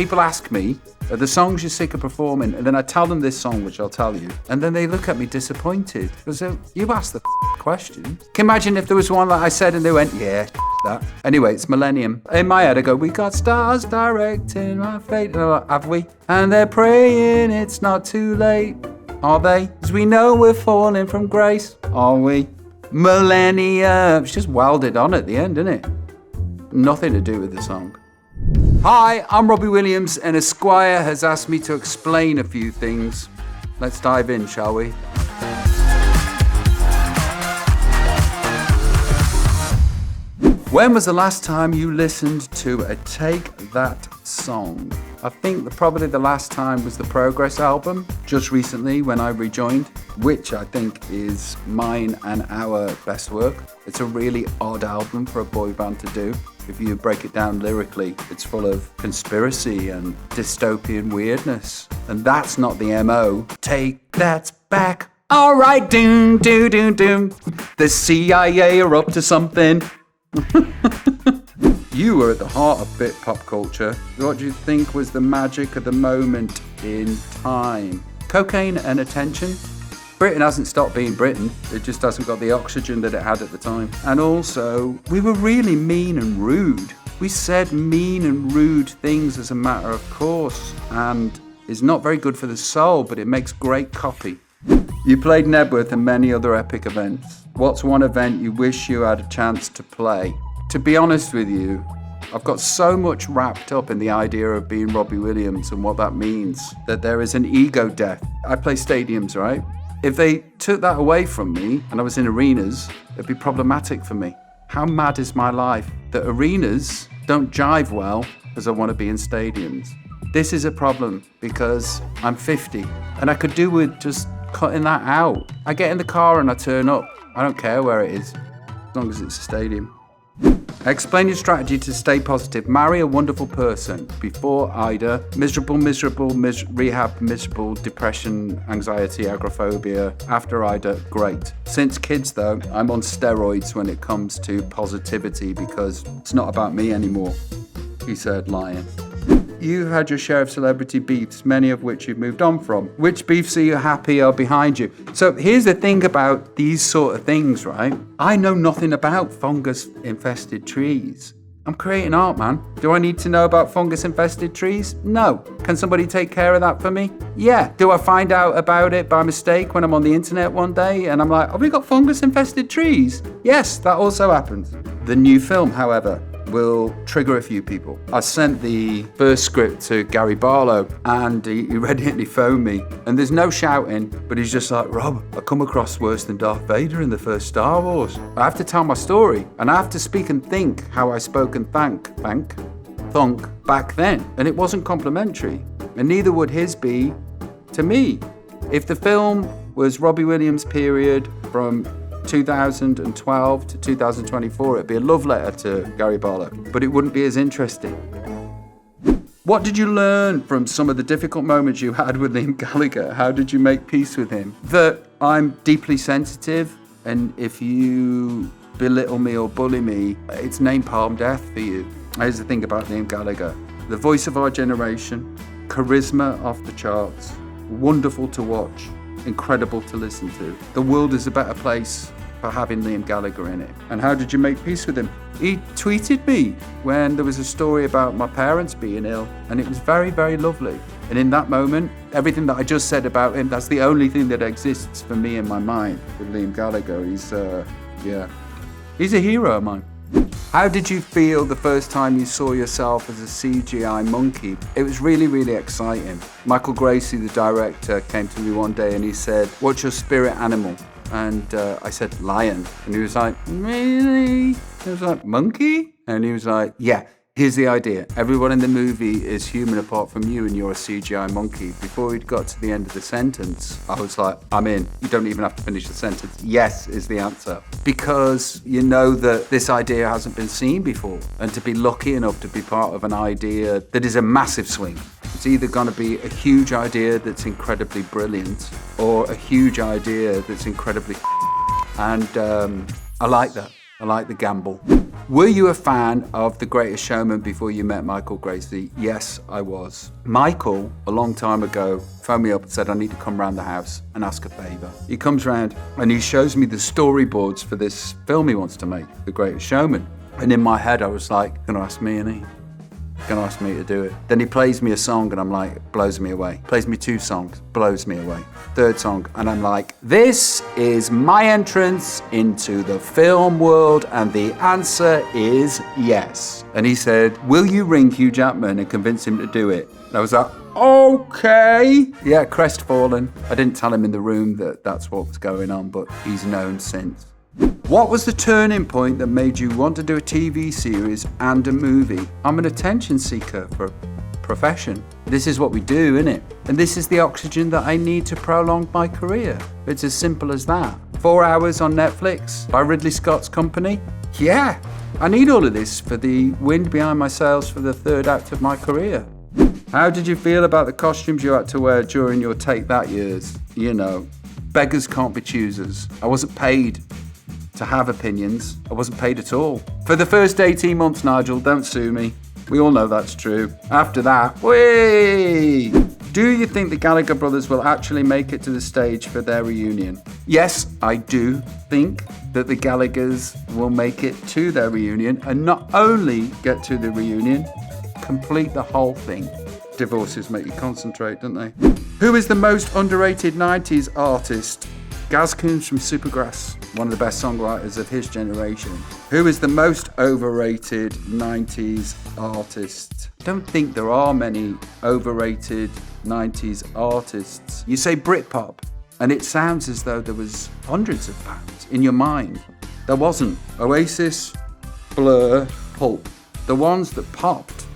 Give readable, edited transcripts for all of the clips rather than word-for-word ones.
People ask me, are the songs you're sick of performing? And then I tell them this song, which I'll tell you. And then they look at me disappointed. Because you asked the question. Can you imagine if there was one that I said and they went, yeah, that. Anyway, it's Millennium. In my head, I go, we got stars directing my fate. And I'm like, have we? And they're praying it's not too late. Are they? Because we know we're falling from grace. Are we? Millennium. It's just welded on at the end, isn't it? Nothing to do with the song. Hi, I'm Robbie Williams, and Esquire has asked me to explain a few things. Let's dive in, shall we? When was the last time you listened to a Take That song? I think probably the last time was the Progress album, just recently when I rejoined, which I think is mine and our best work. It's a really odd album for a boy band to do. If you break it down lyrically, it's full of conspiracy and dystopian weirdness. And that's not the MO. Take that back. All right, doom, doom, doom, doom. The CIA are up to something. You were at the heart of Britpop culture. What do you think was the magic of the moment in time? Cocaine and attention? Britain hasn't stopped being Britain. It just hasn't got the oxygen that it had at the time. And also, we were really mean and rude. We said mean and rude things as a matter of course, and it's not very good for the soul, but it makes great copy. You played Nebworth and many other epic events. What's one event you wish you had a chance to play? To be honest with you, I've got so much wrapped up in the idea of being Robbie Williams and what that means, that there is an ego death. I play stadiums, right? If they took that away from me and I was in arenas, it'd be problematic for me. How mad is my life that arenas don't jive well because I want to be in stadiums? This is a problem because I'm 50 and I could do with just cutting that out. I get in the car and I turn up. I don't care where it is, as long as it's a stadium. Explain your strategy to stay positive. Marry a wonderful person. Before Ida, miserable, rehab, miserable, depression, anxiety, agoraphobia. After Ida, great. Since kids though, I'm on steroids when it comes to positivity because it's not about me anymore, he said, lying. You've had your share of celebrity beefs, many of which you've moved on from. Which beefs are you happy are behind you? So here's the thing about these sort of things, right? I know nothing about fungus-infested trees. I'm creating art, man. Do I need to know about fungus-infested trees? No. Can somebody take care of that for me? Yeah. Do I find out about it by mistake when I'm on the internet one day and I'm like, have we got fungus-infested trees? Yes, that also happens. The new film, however, will trigger a few people. I sent the first script to Gary Barlow and he read it and he phoned me. And there's no shouting, but he's just like, Rob, I come across worse than Darth Vader in the first Star Wars. I have to tell my story and I have to speak and think how I spoke and thunk back then. And it wasn't complimentary. And neither would his be to me. If the film was Robbie Williams' period from 2012 to 2024, it'd be a love letter to Gary Barlow, but it wouldn't be as interesting. What did you learn from some of the difficult moments you had with Liam Gallagher? How did you make peace with him? That I'm deeply sensitive, and if you belittle me or bully me, it's napalm death for you. Here's the thing about Liam Gallagher. The voice of our generation, charisma off the charts, wonderful to watch, incredible to listen to. The world is a better place for having Liam Gallagher in it. And how did you make peace with him? He tweeted me when there was a story about my parents being ill, and it was very, very lovely. And in that moment, everything that I just said about him, that's the only thing that exists for me in my mind with Liam Gallagher. He's a hero of mine. How did you feel the first time you saw yourself as a CGI monkey? It was really, really exciting. Michael Gracie, the director, came to me one day and he said, what's your spirit animal? And I said, lion. And he was like, really? I was like, monkey? And he was like, yeah. Here's the idea. Everyone in the movie is human apart from you and you're a CGI monkey. Before he'd got to the end of the sentence, I was like, I'm in. You don't even have to finish the sentence. Yes is the answer. Because you know that this idea hasn't been seen before. And to be lucky enough to be part of an idea that is a massive swing. It's either going to be a huge idea that's incredibly brilliant or a huge idea that's incredibly and I like that. I like the gamble. Were you a fan of The Greatest Showman before you met Michael Gracie? Yes, I was. Michael, a long time ago, phoned me up and said I need to come round the house and ask a favour. He comes round and he shows me the storyboards for this film he wants to make, The Greatest Showman. And in my head I was like, gonna ask me, innit? Gonna ask me to do it. Then he plays me a song and I'm like, it blows me away. Plays me 2 songs, blows me away. 3rd song and I'm like, this is my entrance into the film world and the answer is yes. And he said, will you ring Hugh Jackman and convince him to do it? And I was like, okay. Yeah, crestfallen. I didn't tell him in the room that that's what was going on, but he's known since. What was the turning point that made you want to do a TV series and a movie? I'm an attention seeker for a profession. This is what we do, innit? And this is the oxygen that I need to prolong my career. It's as simple as that. 4 hours on Netflix by Ridley Scott's company? Yeah, I need all of this for the wind behind my sails for the 3rd act of my career. How did you feel about the costumes you had to wear during your Take That years? You know, beggars can't be choosers. I wasn't paid to have opinions. I wasn't paid at all. For the first 18 months, Nigel, don't sue me. We all know that's true. After that, whee! Do you think the Gallagher brothers will actually make it to the stage for their reunion? Yes, I do think that the Gallaghers will make it to their reunion and not only get to the reunion, complete the whole thing. Divorces make you concentrate, don't they? Who is the most underrated 90s artist? Gaz Coons from Supergrass, one of the best songwriters of his generation. Who is the most overrated 90s artist? I don't think there are many overrated 90s artists. You say Britpop, and it sounds as though there was hundreds of bands in your mind. There wasn't. Oasis, Blur, Pulp. The ones that popped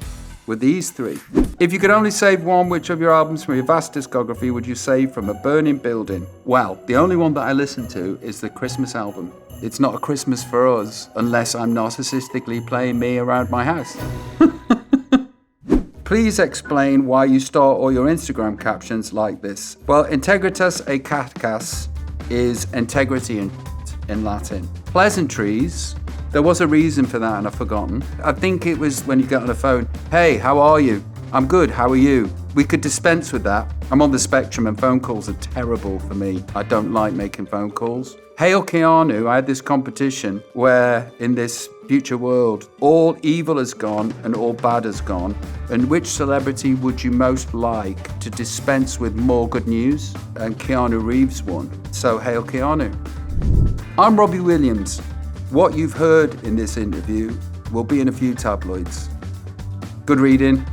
were these 3. If you could only save one, which of your albums from your vast discography would you save from a burning building? Well, the only one that I listen to is the Christmas album. It's not a Christmas for us unless I'm narcissistically playing me around my house. Please explain why you start all your Instagram captions like this. Well, integritas aecatas is integrity in Latin. Pleasantries, there was a reason for that and I've forgotten. I think it was when you get on the phone, hey, how are you? I'm good, how are you? We could dispense with that. I'm on the spectrum and phone calls are terrible for me. I don't like making phone calls. Hail Keanu, I had this competition where in this future world, all evil has gone and all bad has gone. And which celebrity would you most like to dispense with more good news? And Keanu Reeves won. So hail Keanu. I'm Robbie Williams. What you've heard in this interview will be in a few tabloids. Good reading.